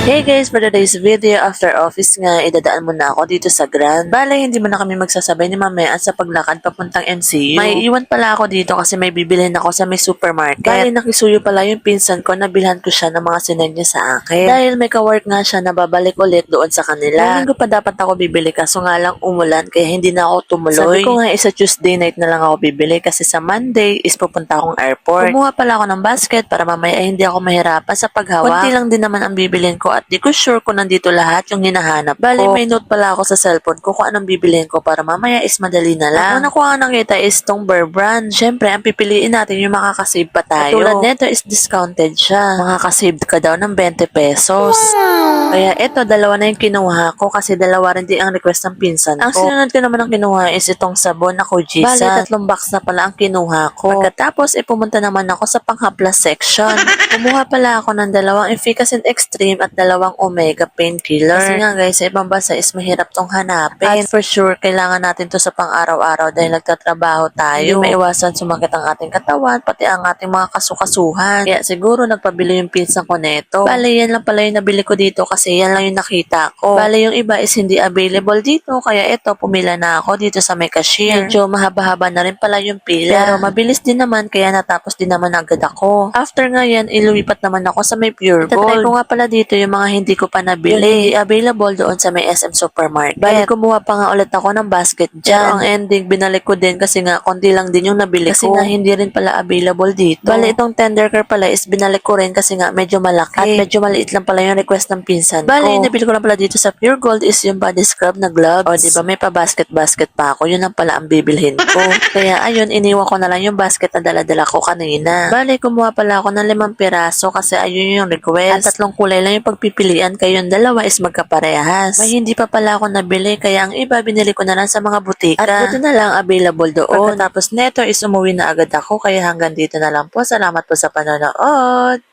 Hey guys, for today's video, after office nga, idadaan muna ako dito sa Grand. Bale, hindi mo na kami magsasabay ni Mamaya sa paglakad papuntang MCU. May iwan pala ako dito kasi may bibilhin ako sa may supermarket. Bale, nakisuyo pala yung pinsan ko na bilhan ko siya ng mga sinend niya sa akin. Dahil may kawork nga siya na babalik ulit doon sa kanila. Linggo pa dapat ako bibili kaso nga lang umulan kaya hindi na ako tumuloy. Sabi ko nga isa Tuesday night na lang ako bibili kasi sa Monday is pupunta akong airport. Kumuha pala ako ng basket para mamaya hindi ako mahirapan sa paghawak. Kunti lang din naman ang bibilhin ko at di ko sure kung nandito lahat yung hinahanap ko. Bali, may note pala ako sa cellphone ko kung anong bibilihin ko para mamaya is madali na lang. Ang nakuha nakita is tong Bear Brand. Siyempre, ang pipiliin natin yung makakasave pa tayo. At tulad nito is discounted siya. Makakasave ka daw ng 20 pesos. Kaya eto, dalawa na yung kinuha ko kasi dalawa rin din ang request ng pinsan ko. Ang sinunod ko naman ang kinuha is itong sabon na Kojisa. Bali, 3 box na pala ang kinuha ko. Pagkatapos, pumunta naman ako sa pang-haplas section. Kumuha pala ako ng 2 Efficacent Extreme at 2 Omega Painkiller. Kasi nga guys, sa ibang bansa is mahirap tong hanapin. At for sure, kailangan natin to sa pang-araw-araw dahil nagtatrabaho tayo. Hindi maiwasan sumakit ang ating katawan, pati ang ating mga kasukasuhan. Kaya siguro nagpabili yung pinsan ko neto. Bale, yan lang pala yung nabili ko dito kasi yan lang yung nakita ko. Bale, yung iba is hindi available dito. Kaya eto, pumila na ako dito sa may cashier. Medyo mahaba-haba na rin pala yung pila. Pero mabilis din naman, kaya natapos din naman agad ako. After nga yan, ilumipat naman ako sa may Pure Gold. Itatry ko nga pala dito yung mga hindi ko pa nabili. Available doon sa may SM Supermarket. Bali, kumuha pa nga ulit ako ng basket dyan. Pero ang ending, binalik ko din kasi nga konti lang din yung nabili ko. Kasi nga hindi rin pala available dito. Bali, itong tender care pala is binalik ko rin kasi nga medyo malaki. At medyo maliit lang pala yung request ng pinsan ko. Bali, nabili ko lang pala dito sa Pure Gold is yung body scrub na gloves. O, diba, may pa basket pa ako. Yun lang pala ang bibilhin ko. Kaya ayun, iniwan ko na lang yung basket na dala-dala ko kanina. Bali, kumuha pala ako ng 5 piraso kasi ayun yung request. At 3 kulay lang yung pagpipilian kaya yung 2 is magkaparehas. May hindi pa pala ako nabili kaya ang iba binili ko na lang sa mga butika. At ito na lang available doon. Pagkatapos neto is umuwi na agad ako kaya hanggang dito na lang po. Salamat po sa panonood.